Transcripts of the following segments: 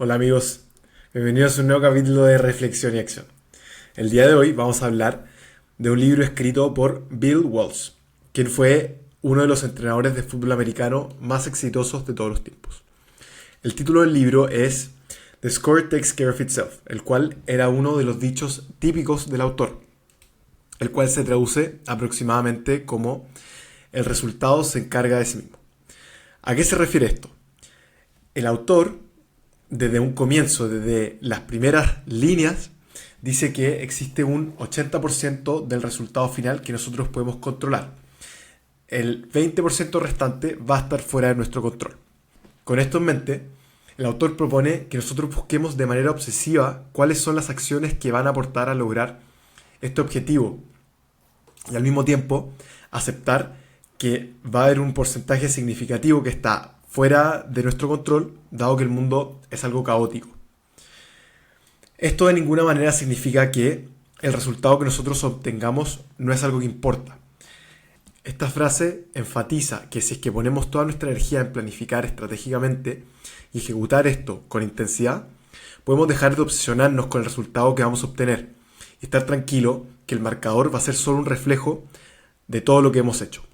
Hola amigos, bienvenidos a un nuevo capítulo de Reflexión y Acción. El día de hoy vamos a hablar de un libro escrito por Bill Walsh, quien fue uno de los entrenadores de fútbol americano más exitosos de todos los tiempos. El título del libro es The Score Takes Care of Itself, el cual era uno de los dichos típicos del autor, el cual se traduce aproximadamente como el resultado se encarga de sí mismo. ¿A qué se refiere esto? El autor, desde un comienzo, desde las primeras líneas, dice que existe un 80% del resultado final que nosotros podemos controlar. El 20% restante va a estar fuera de nuestro control. Con esto en mente, el autor propone que nosotros busquemos de manera obsesiva cuáles son las acciones que van a aportar a lograr este objetivo y al mismo tiempo aceptar que va a haber un porcentaje significativo que está fuera de nuestro control, dado que el mundo es algo caótico. Esto de ninguna manera significa que el resultado que nosotros obtengamos no es algo que importa. Esta frase enfatiza que si es que ponemos toda nuestra energía en planificar estratégicamente y ejecutar esto con intensidad, podemos dejar de obsesionarnos con el resultado que vamos a obtener y estar tranquilo que el marcador va a ser solo un reflejo de todo lo que hemos hecho.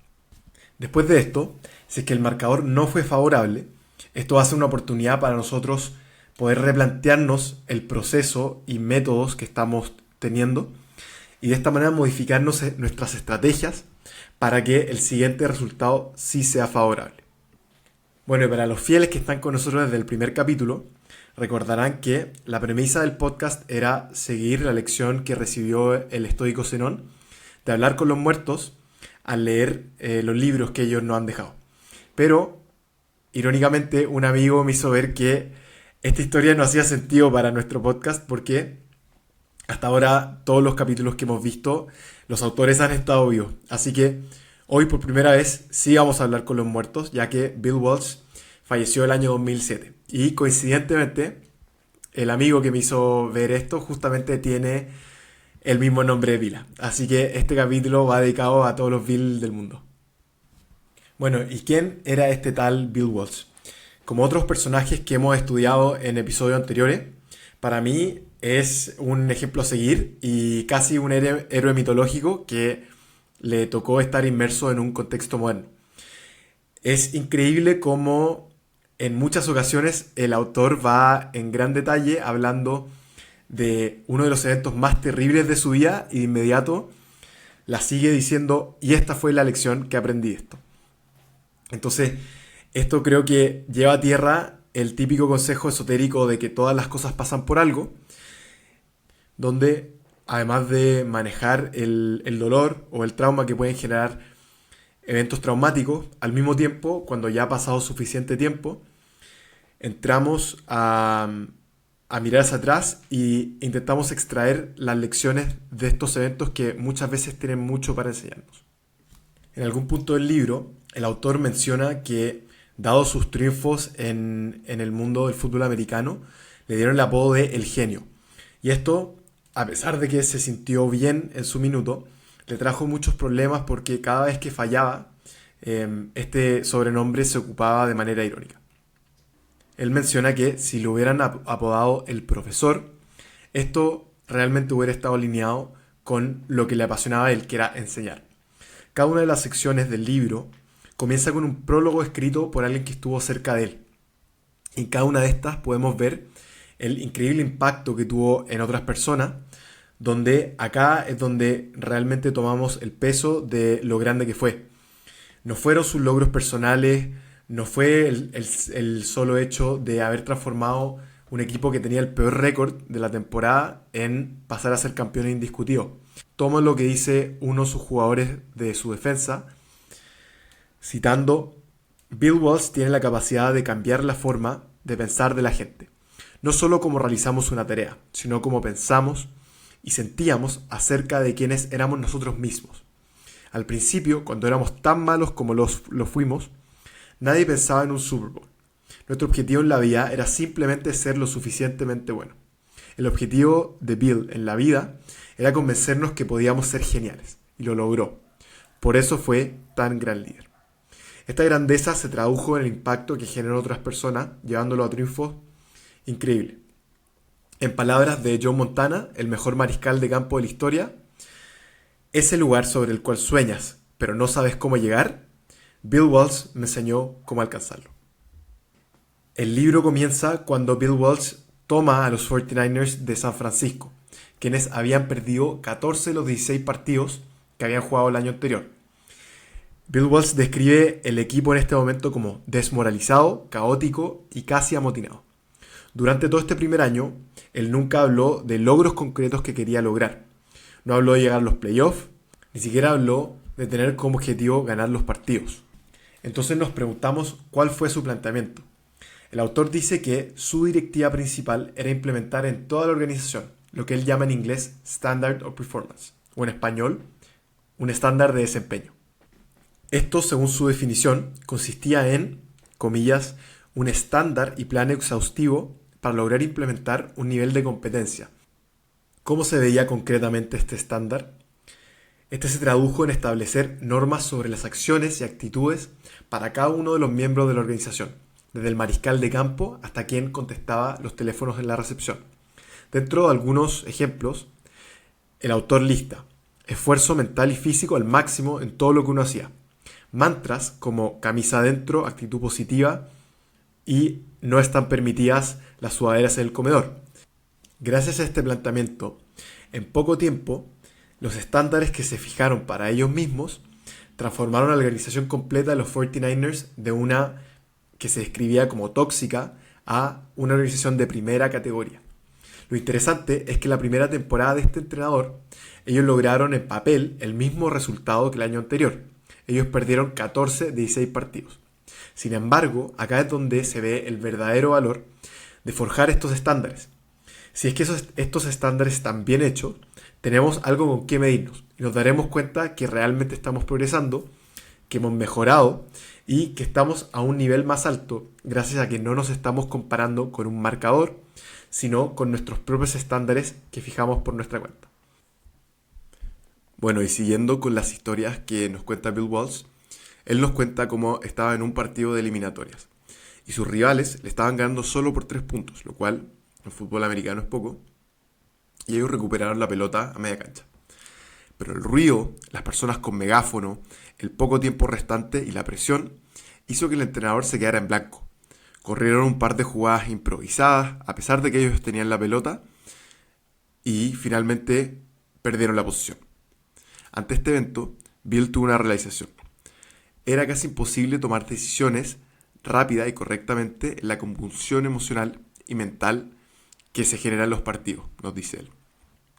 Después de esto, si es que el marcador no fue favorable, esto va a ser una oportunidad para nosotros poder replantearnos el proceso y métodos que estamos teniendo y de esta manera modificarnos nuestras estrategias para que el siguiente resultado sí sea favorable. Bueno, y para los fieles que están con nosotros desde el primer capítulo, recordarán que la premisa del podcast era seguir la lección que recibió el estoico Zenón de hablar con los muertos al leer los libros que ellos nos han dejado. Pero, irónicamente, un amigo me hizo ver que esta historia no hacía sentido para nuestro podcast porque hasta ahora todos los capítulos que hemos visto, los autores han estado vivos. Así que hoy por primera vez sí vamos a hablar con los muertos, ya que Bill Walsh falleció el año 2007. Y coincidentemente, el amigo que me hizo ver esto justamente tiene el mismo nombre de pila. Así que este capítulo va dedicado a todos los Bill del mundo. Bueno, ¿y quién era este tal Bill Walsh? Como otros personajes que hemos estudiado en episodios anteriores, para mí es un ejemplo a seguir y casi un héroe mitológico que le tocó estar inmerso en un contexto moderno. Es increíble cómo en muchas ocasiones el autor va en gran detalle hablando de uno de los eventos más terribles de su vida y de inmediato la sigue diciendo, y esta fue la lección que aprendí de esto. Entonces, esto creo que lleva a tierra el típico consejo esotérico de que todas las cosas pasan por algo, donde además de manejar el dolor o el trauma que pueden generar eventos traumáticos, al mismo tiempo, cuando ya ha pasado suficiente tiempo, entramos a mirar hacia atrás e intentamos extraer las lecciones de estos eventos que muchas veces tienen mucho para enseñarnos. En algún punto del libro, el autor menciona que, dado sus triunfos en el mundo del fútbol americano, le dieron el apodo de El Genio. Y esto, a pesar de que se sintió bien en su minuto, le trajo muchos problemas porque cada vez que fallaba, este sobrenombre se ocupaba de manera irónica. Él menciona que si lo hubieran apodado el profesor, esto realmente hubiera estado alineado con lo que le apasionaba a él, que era enseñar. Cada una de las secciones del libro comienza con un prólogo escrito por alguien que estuvo cerca de él. En cada una de estas podemos ver el increíble impacto que tuvo en otras personas, donde acá es donde realmente tomamos el peso de lo grande que fue. No fueron sus logros personales, no fue el solo hecho de haber transformado un equipo que tenía el peor récord de la temporada en pasar a ser campeón indiscutido. Toma lo que dice uno de sus jugadores de su defensa, citando: Bill Walsh tiene la capacidad de cambiar la forma de pensar de la gente, no solo cómo realizamos una tarea, sino cómo pensamos y sentíamos acerca de quiénes éramos nosotros mismos. Al principio, cuando éramos tan malos como lo fuimos, nadie pensaba en un Super Bowl. Nuestro objetivo en la vida era simplemente ser lo suficientemente bueno. El objetivo de Bill en la vida era convencernos que podíamos ser geniales, y lo logró. Por eso fue tan gran líder. Esta grandeza se tradujo en el impacto que generó en otras personas, llevándolo a triunfos Increíble. En palabras de Joe Montana, el mejor mariscal de campo de la historia, ese lugar sobre el cual sueñas, pero no sabes cómo llegar, Bill Walsh me enseñó cómo alcanzarlo. El libro comienza cuando Bill Walsh toma a los 49ers de San Francisco, quienes habían perdido 14 de los 16 partidos que habían jugado el año anterior. Bill Walsh describe el equipo en este momento como desmoralizado, caótico y casi amotinado. Durante todo este primer año, él nunca habló de logros concretos que quería lograr. No habló de llegar a los playoffs, ni siquiera habló de tener como objetivo ganar los partidos. Entonces nos preguntamos cuál fue su planteamiento. El autor dice que su directiva principal era implementar en toda la organización lo que él llama en inglés Standard of Performance, o en español, un estándar de desempeño. Esto, según su definición, consistía en, comillas, un estándar y plan exhaustivo para lograr implementar un nivel de competencia. ¿Cómo se veía concretamente este estándar? Este se tradujo en establecer normas sobre las acciones y actitudes para cada uno de los miembros de la organización, desde el mariscal de campo hasta quien contestaba los teléfonos en la recepción. Dentro de algunos ejemplos, el autor lista esfuerzo mental y físico al máximo en todo lo que uno hacía. Mantras como camisa adentro, actitud positiva y no están permitidas las sudaderas en el comedor. Gracias a este planteamiento, en poco tiempo, los estándares que se fijaron para ellos mismos transformaron a la organización completa de los 49ers de una que se describía como tóxica a una organización de primera categoría. Lo interesante es que la primera temporada de este entrenador, ellos lograron en papel el mismo resultado que el año anterior. Ellos perdieron 14 de 16 partidos. Sin embargo, acá es donde se ve el verdadero valor de forjar estos estándares. Si es que estos estándares están bien hechos, tenemos algo con qué medirnos y nos daremos cuenta que realmente estamos progresando, que hemos mejorado y que estamos a un nivel más alto gracias a que no nos estamos comparando con un marcador, sino con nuestros propios estándares que fijamos por nuestra cuenta. Bueno, y siguiendo con las historias que nos cuenta Bill Walsh, él nos cuenta cómo estaba en un partido de eliminatorias y sus rivales le estaban ganando solo por 3 puntos, lo cual en fútbol americano es poco, y ellos recuperaron la pelota a media cancha. Pero el ruido, las personas con megáfono, el poco tiempo restante y la presión hizo que el entrenador se quedara en blanco. Corrieron un par de jugadas improvisadas, a pesar de que ellos tenían la pelota, y finalmente perdieron la posición. Ante este evento, Bill tuvo una realización. Era casi imposible tomar decisiones rápida y correctamente en la convulsión emocional y mental que se genera en los partidos, nos dice él.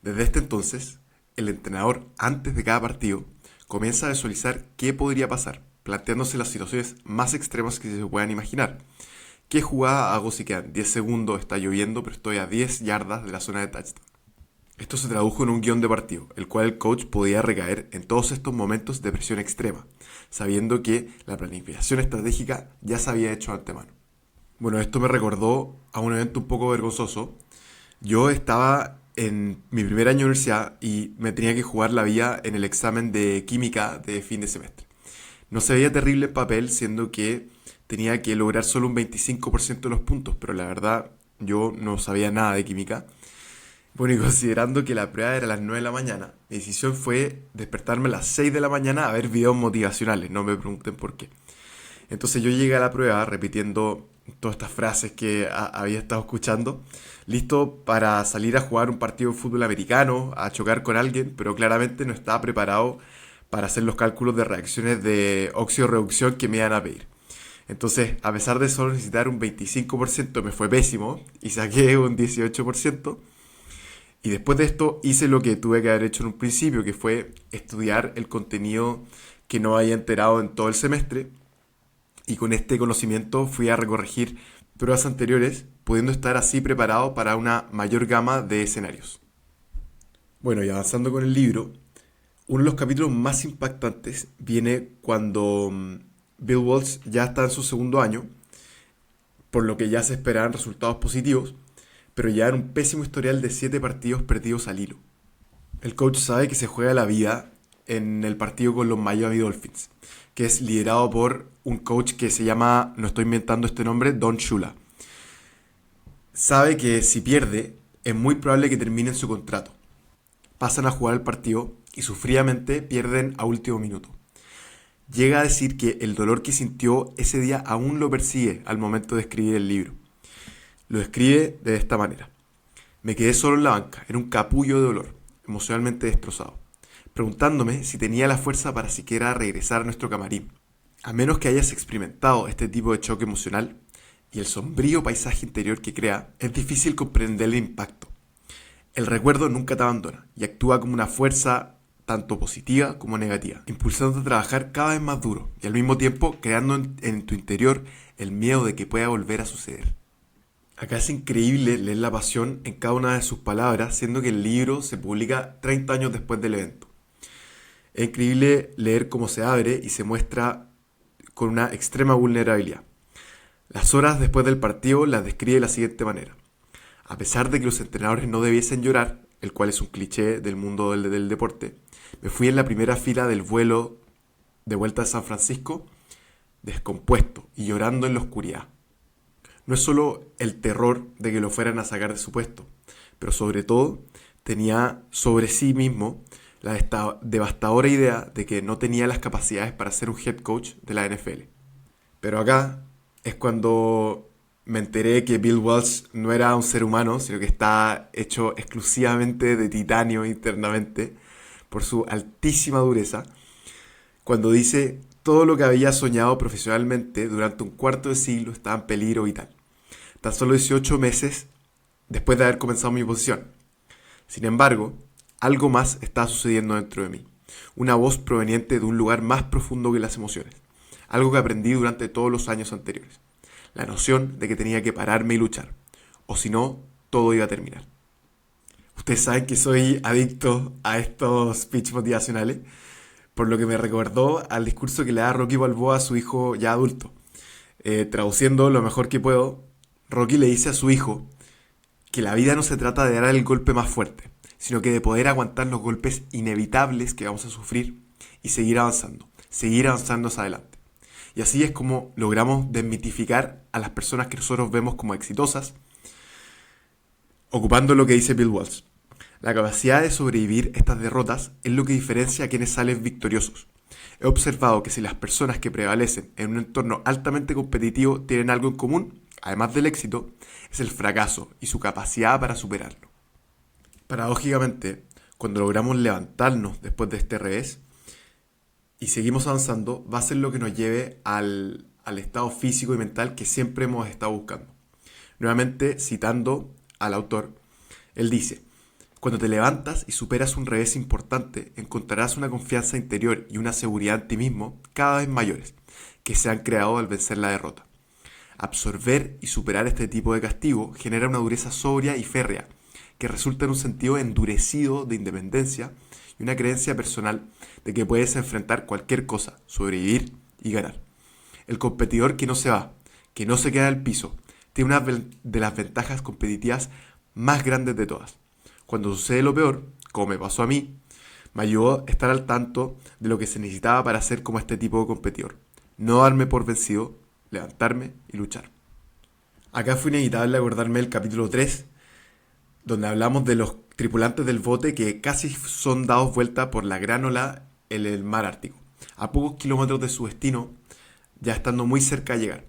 Desde este entonces, el entrenador, antes de cada partido, comienza a visualizar qué podría pasar, planteándose las situaciones más extremas que se puedan imaginar. ¿Qué jugada hago si quedan 10 segundos, está lloviendo, pero estoy a 10 yardas de la zona de touchdown? Esto se tradujo en un guión de partido, el cual el coach podía recaer en todos estos momentos de presión extrema, sabiendo que la planificación estratégica ya se había hecho de antemano. Bueno, esto me recordó a un evento un poco vergonzoso. Yo estaba en mi primer año de universidad y me tenía que jugar la vida en el examen de química de fin de semestre. No se veía terrible en papel, siendo que tenía que lograr solo un 25% de los puntos, pero la verdad yo no sabía nada de química. Bueno, y considerando que la prueba era a las 9 de la mañana, mi decisión fue despertarme a las 6 de la mañana a ver videos motivacionales, no me pregunten por qué. Entonces yo llegué a la prueba repitiendo todas estas frases que había estado escuchando, listo para salir a jugar un partido de fútbol americano, a chocar con alguien, pero claramente no estaba preparado para hacer los cálculos de reacciones de óxido-reducción que me iban a pedir. Entonces, a pesar de solo necesitar un 25%, me fue pésimo y saqué un 18%. Y después de esto hice lo que tuve que haber hecho en un principio, que fue estudiar el contenido que no había enterado en todo el semestre. Y con este conocimiento fui a recorregir pruebas anteriores, pudiendo estar así preparado para una mayor gama de escenarios. Bueno, y avanzando con el libro, uno de los capítulos más impactantes viene cuando Bill Walsh ya está en su segundo año, por lo que ya se esperaban resultados positivos, pero ya era un pésimo historial de 7 partidos perdidos al hilo. El coach sabe que se juega la vida en el partido con los Miami Dolphins, que es liderado por un coach que se llama, no estoy inventando este nombre, Don Shula. Sabe que si pierde, es muy probable que termine su contrato. Pasan a jugar el partido y sufridamente pierden a último minuto. Llega a decir que el dolor que sintió ese día aún lo persigue al momento de escribir el libro. Lo escribe de esta manera. Me quedé solo en la banca, era un capullo de dolor, emocionalmente destrozado, preguntándome si tenía la fuerza para siquiera regresar a nuestro camarín. A menos que hayas experimentado este tipo de choque emocional y el sombrío paisaje interior que crea, es difícil comprender el impacto. El recuerdo nunca te abandona y actúa como una fuerza tanto positiva como negativa, impulsándote a trabajar cada vez más duro y al mismo tiempo creando en tu interior el miedo de que pueda volver a suceder. Acá es increíble leer la pasión en cada una de sus palabras, siendo que el libro se publica 30 años después del evento. Es increíble leer cómo se abre y se muestra con una extrema vulnerabilidad. Las horas después del partido las describe de la siguiente manera. A pesar de que los entrenadores no debiesen llorar, el cual es un cliché del mundo del deporte, me fui en la primera fila del vuelo de vuelta a San Francisco, descompuesto y llorando en la oscuridad. No es solo el terror de que lo fueran a sacar de su puesto, pero sobre todo tenía sobre sí mismo la devastadora idea de que no tenía las capacidades para ser un head coach de la NFL. Pero acá es cuando me enteré que Bill Walsh no era un ser humano, sino que está hecho exclusivamente de titanio internamente por su altísima dureza, cuando dice todo lo que había soñado profesionalmente durante un cuarto de siglo estaba en peligro vital. Tan solo 18 meses después de haber comenzado mi posición. Sin embargo, algo más estaba sucediendo dentro de mí. Una voz proveniente de un lugar más profundo que las emociones. Algo que aprendí durante todos los años anteriores. La noción de que tenía que pararme y luchar. O si no, todo iba a terminar. Ustedes saben que soy adicto a estos speech motivacionales, por lo que me recordó al discurso que le da Rocky Balboa a su hijo ya adulto. Traduciendo lo mejor que puedo, Rocky le dice a su hijo que la vida no se trata de dar el golpe más fuerte, sino que de poder aguantar los golpes inevitables que vamos a sufrir y seguir avanzando hacia adelante. Y así es como logramos desmitificar a las personas que nosotros vemos como exitosas, ocupando lo que dice Bill Walsh. La capacidad de sobrevivir estas derrotas es lo que diferencia a quienes salen victoriosos. He observado que si las personas que prevalecen en un entorno altamente competitivo tienen algo en común, además del éxito, es el fracaso y su capacidad para superarlo. Paradójicamente, cuando logramos levantarnos después de este revés y seguimos avanzando, va a ser lo que nos lleve al estado físico y mental que siempre hemos estado buscando. Nuevamente, citando al autor, él dice: cuando te levantas y superas un revés importante, encontrarás una confianza interior y una seguridad en ti mismo cada vez mayores, que se han creado al vencer la derrota. Absorber y superar este tipo de castigo genera una dureza sobria y férrea, que resulta en un sentido endurecido de independencia y una creencia personal de que puedes enfrentar cualquier cosa, sobrevivir y ganar. El competidor que no se va, que no se queda en el piso, tiene una de las ventajas competitivas más grandes de todas. Cuando sucede lo peor, como me pasó a mí, me ayudó a estar al tanto de lo que se necesitaba para ser como este tipo de competidor. No darme por vencido, levantarme y luchar. Acá fue inevitable acordarme del capítulo 3, donde hablamos de los tripulantes del bote que casi son dados vuelta por la gran ola en el mar Ártico, a pocos kilómetros de su destino, ya estando muy cerca de llegar.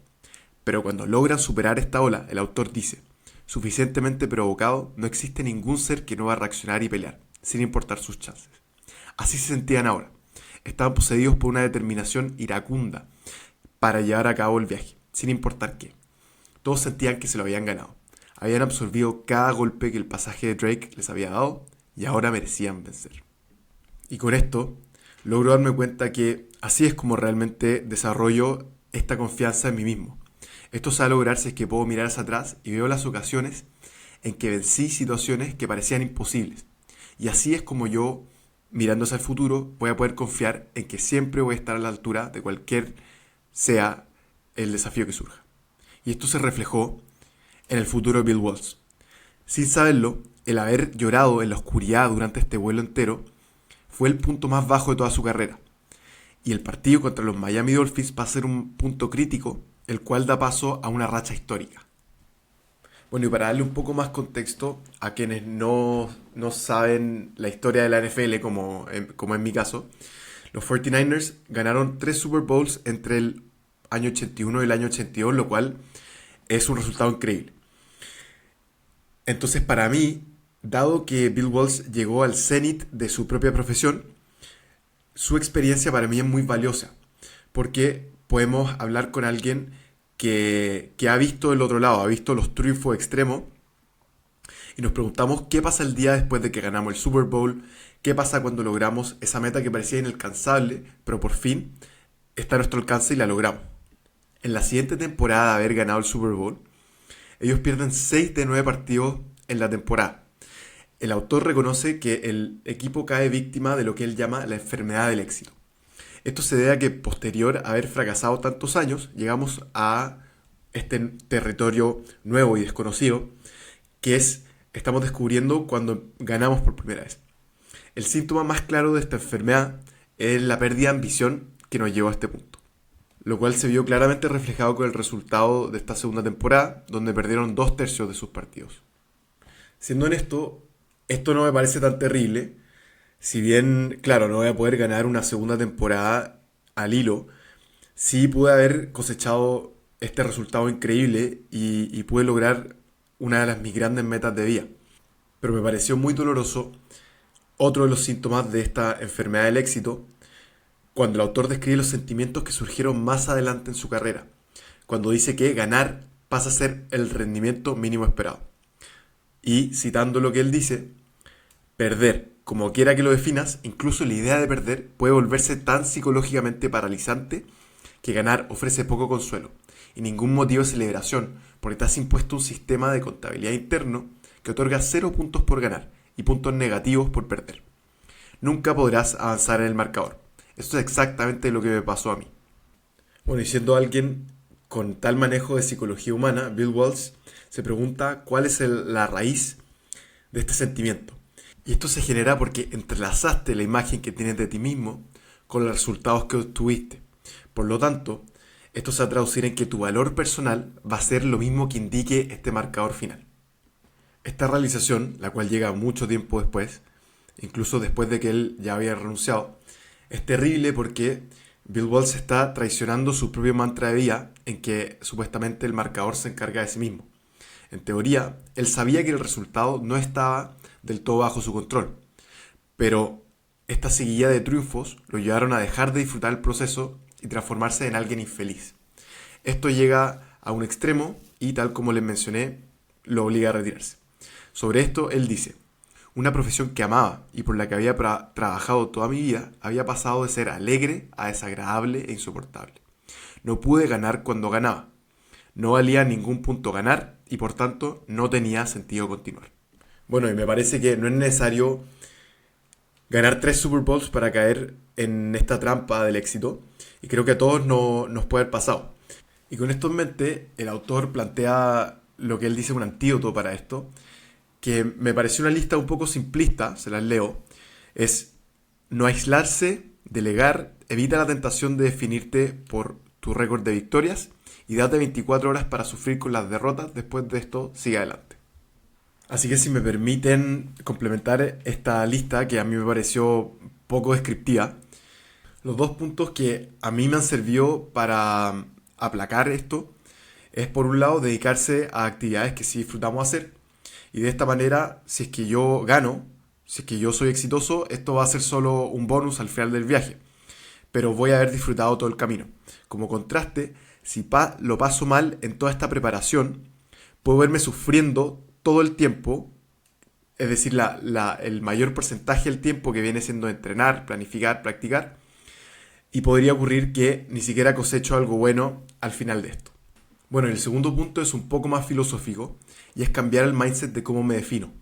Pero cuando logran superar esta ola, el autor dice: suficientemente provocado, no existe ningún ser que no va a reaccionar y pelear, sin importar sus chances. Así se sentían ahora. Estaban poseídos por una determinación iracunda para llevar a cabo el viaje, sin importar qué. Todos sentían que se lo habían ganado. Habían absorbido cada golpe que el pasaje de Drake les había dado y ahora merecían vencer. Y con esto logro darme cuenta que así es como realmente desarrollo esta confianza en mí mismo. Esto se va a lograr si es que puedo mirar hacia atrás y veo las ocasiones en que vencí situaciones que parecían imposibles. Y así es como yo, mirando hacia el futuro, voy a poder confiar en que siempre voy a estar a la altura de cualquier sea el desafío que surja. Y esto se reflejó en el futuro de Bill Walsh. Sin saberlo, el haber llorado en la oscuridad durante este vuelo entero fue el punto más bajo de toda su carrera. Y el partido contra los Miami Dolphins va a ser un punto crítico, el cual da paso a una racha histórica. Bueno, y para darle un poco más contexto a quienes no saben la historia de la NFL, como en mi caso, los 49ers ganaron 3 Super Bowls entre el año 81 y el año 82, lo cual es un resultado increíble. Entonces, para mí, dado que Bill Walsh llegó al cenit de su propia profesión, su experiencia para mí es muy valiosa, porque podemos hablar con alguien que ha visto el otro lado, ha visto los triunfos extremos, y nos preguntamos qué pasa el día después de que ganamos el Super Bowl, qué pasa cuando logramos esa meta que parecía inalcanzable, pero por fin está a nuestro alcance y la logramos. En la siguiente temporada de haber ganado el Super Bowl, ellos pierden 6 de 9 partidos en la temporada. El autor reconoce que el equipo cae víctima de lo que él llama la enfermedad del éxito. Esto se debe a que posterior a haber fracasado tantos años, llegamos a este territorio nuevo y desconocido, que estamos descubriendo cuando ganamos por primera vez. El síntoma más claro de esta enfermedad es la pérdida de ambición que nos llevó a este punto, lo cual se vio claramente reflejado con el resultado de esta segunda temporada, donde perdieron 2/3 de sus partidos. Siendo honesto, esto no me parece tan terrible. Si bien, claro, no voy a poder ganar una segunda temporada al hilo, sí pude haber cosechado este resultado increíble y pude lograr una de mis grandes metas de vida. Pero me pareció muy doloroso otro de los síntomas de esta enfermedad del éxito, cuando el autor describe los sentimientos que surgieron más adelante en su carrera, cuando dice que ganar pasa a ser el rendimiento mínimo esperado. Y citando lo que él dice, perder, como quiera que lo definas, incluso la idea de perder puede volverse tan psicológicamente paralizante que ganar ofrece poco consuelo y ningún motivo de celebración, porque te has impuesto un sistema de contabilidad interno que otorga 0 puntos por ganar y puntos negativos por perder. Nunca podrás avanzar en el marcador. Esto es exactamente lo que me pasó a mí. Bueno, y siendo alguien con tal manejo de psicología humana, Bill Walsh se pregunta cuál es la raíz de este sentimiento. Y esto se genera porque entrelazaste la imagen que tienes de ti mismo con los resultados que obtuviste. Por lo tanto, esto se va a traducir en que tu valor personal va a ser lo mismo que indique este marcador final. Esta realización, la cual llega mucho tiempo después, incluso después de que él ya había renunciado, es terrible porque Bill Walsh está traicionando su propio mantra de vida en que supuestamente el marcador se encarga de sí mismo. En teoría, él sabía que el resultado no estaba del todo bajo su control, pero esta seguida de triunfos lo llevaron a dejar de disfrutar el proceso y transformarse en alguien infeliz. Esto llega a un extremo y, tal como les mencioné, lo obliga a retirarse. Sobre esto, él dice: una profesión que amaba y por la que había trabajado toda mi vida había pasado de ser alegre a desagradable e insoportable. No pude ganar cuando ganaba. No valía ningún punto ganar y por tanto no tenía sentido continuar. Bueno, y me parece que no es necesario ganar 3 Super Bowls para caer en esta trampa del éxito, y creo que a todos nos puede haber pasado. Y con esto en mente, el autor plantea lo que él dice un antídoto para esto, que me pareció una lista un poco simplista, se las leo. Es: no aislarse, delegar, evita la tentación de definirte por tu récord de victorias y date 24 horas para sufrir con las derrotas. Después de esto, sigue adelante. Así que si me permiten complementar esta lista, que a mí me pareció poco descriptiva, los 2 puntos que a mí me han servido para aplacar esto es, por un lado, dedicarse a actividades que sí disfrutamos hacer. Y de esta manera, si es que yo gano, si es que yo soy exitoso, esto va a ser solo un bonus al final del viaje, pero voy a haber disfrutado todo el camino. Como contraste, si lo paso mal en toda esta preparación, puedo verme sufriendo todo el tiempo, es decir, el mayor porcentaje del tiempo que viene siendo entrenar, planificar, practicar, y podría ocurrir que ni siquiera cosecho algo bueno al final de esto. Bueno, el segundo punto es un poco más filosófico y es cambiar el mindset de cómo me defino.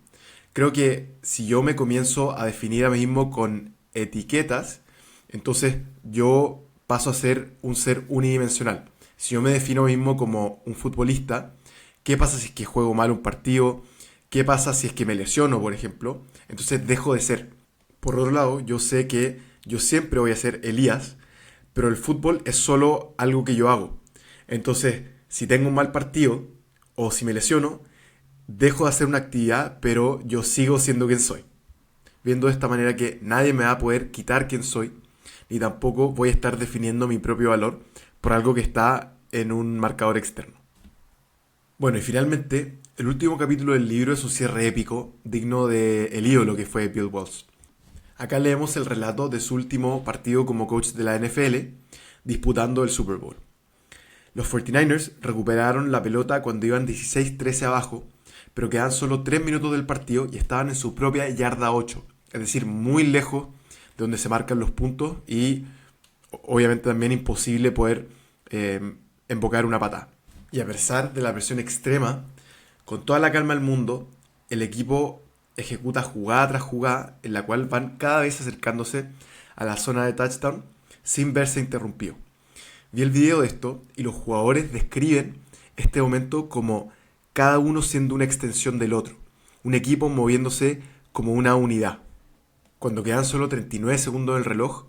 Creo que si yo me comienzo a definir a mí mismo con etiquetas, entonces yo paso a ser un ser unidimensional. Si yo me defino a mí mismo como un futbolista, ¿qué pasa si es que juego mal un partido? ¿Qué pasa si es que me lesiono, por ejemplo? Entonces dejo de ser. Por otro lado, yo sé que yo siempre voy a ser Elías, pero el fútbol es solo algo que yo hago. Entonces, si tengo un mal partido o si me lesiono, dejo de hacer una actividad, pero yo sigo siendo quien soy. Viendo de esta manera que nadie me va a poder quitar quien soy, ni tampoco voy a estar definiendo mi propio valor por algo que está en un marcador externo. Bueno, y finalmente, el último capítulo del libro es un cierre épico, digno del ídolo que fue Bill Walsh. Acá leemos el relato de su último partido como coach de la NFL, disputando el Super Bowl. Los 49ers recuperaron la pelota cuando iban 16-13 abajo, pero quedaban solo 3 minutos del partido y estaban en su propia yarda 8, es decir, muy lejos de donde se marcan los puntos y obviamente también imposible poder invocar una patada. Y a pesar de la presión extrema, con toda la calma del mundo, el equipo ejecuta jugada tras jugada en la cual van cada vez acercándose a la zona de touchdown sin verse interrumpido. Vi el video de esto y los jugadores describen este momento como cada uno siendo una extensión del otro, un equipo moviéndose como una unidad. Cuando quedan solo 39 segundos del reloj,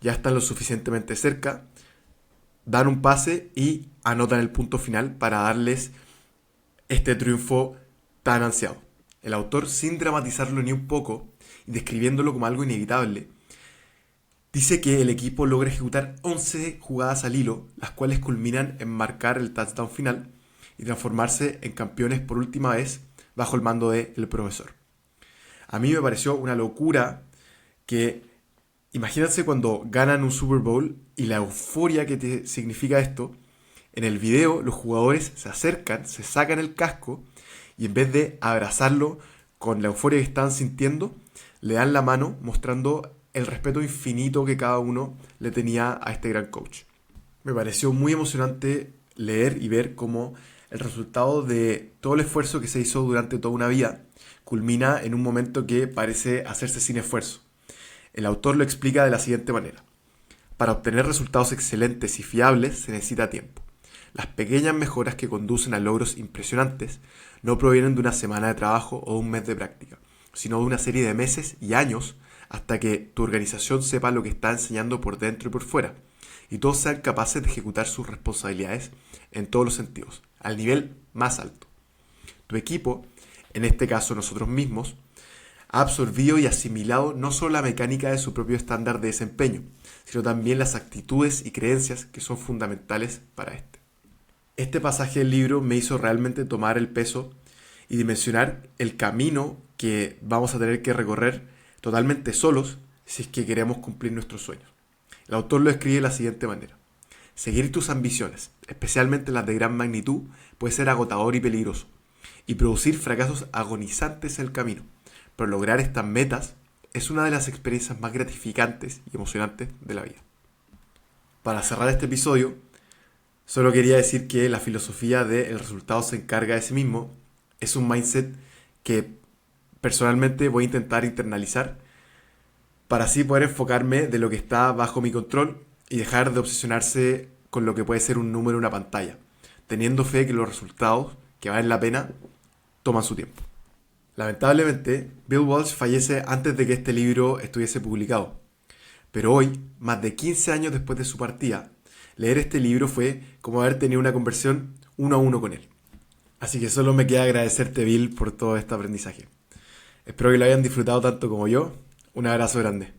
ya están lo suficientemente cerca, dan un pase y anotan el punto final para darles este triunfo tan ansiado. El autor, sin dramatizarlo ni un poco y describiéndolo como algo inevitable, dice que el equipo logra ejecutar 11 jugadas al hilo, las cuales culminan en marcar el touchdown final y transformarse en campeones por última vez bajo el mando del profesor. A mí me pareció una locura que, imagínense cuando ganan un Super Bowl y la euforia que te significa esto. En el video los jugadores se acercan, se sacan el casco y en vez de abrazarlo con la euforia que están sintiendo, le dan la mano mostrando el respeto infinito que cada uno le tenía a este gran coach. Me pareció muy emocionante leer y ver cómo el resultado de todo el esfuerzo que se hizo durante toda una vida culmina en un momento que parece hacerse sin esfuerzo. El autor lo explica de la siguiente manera. Para obtener resultados excelentes y fiables se necesita tiempo. Las pequeñas mejoras que conducen a logros impresionantes no provienen de una semana de trabajo o de un mes de práctica, sino de una serie de meses y años hasta que tu organización sepa lo que está enseñando por dentro y por fuera, y todos sean capaces de ejecutar sus responsabilidades en todos los sentidos, al nivel más alto. Tu equipo, en este caso nosotros mismos, ha absorbido y asimilado no solo la mecánica de su propio estándar de desempeño, sino también las actitudes y creencias que son fundamentales para este. Este pasaje del libro me hizo realmente tomar el peso y dimensionar el camino que vamos a tener que recorrer totalmente solos si es que queremos cumplir nuestros sueños. El autor lo escribe de la siguiente manera. Seguir tus ambiciones, especialmente las de gran magnitud, puede ser agotador y peligroso, y producir fracasos agonizantes en el camino. Pero lograr estas metas es una de las experiencias más gratificantes y emocionantes de la vida. Para cerrar este episodio, solo quería decir que la filosofía de el resultado se encarga de sí mismo es un mindset que personalmente voy a intentar internalizar para así poder enfocarme de lo que está bajo mi control y dejar de obsesionarse con lo que puede ser un número en una pantalla, teniendo fe que los resultados que valen la pena toman su tiempo. Lamentablemente, Bill Walsh fallece antes de que este libro estuviese publicado, pero hoy, más de 15 años después de su partida, leer este libro fue como haber tenido una conversación uno a uno con él. Así que solo me queda agradecerte, Bill, por todo este aprendizaje. Espero que lo hayan disfrutado tanto como yo. Un abrazo grande.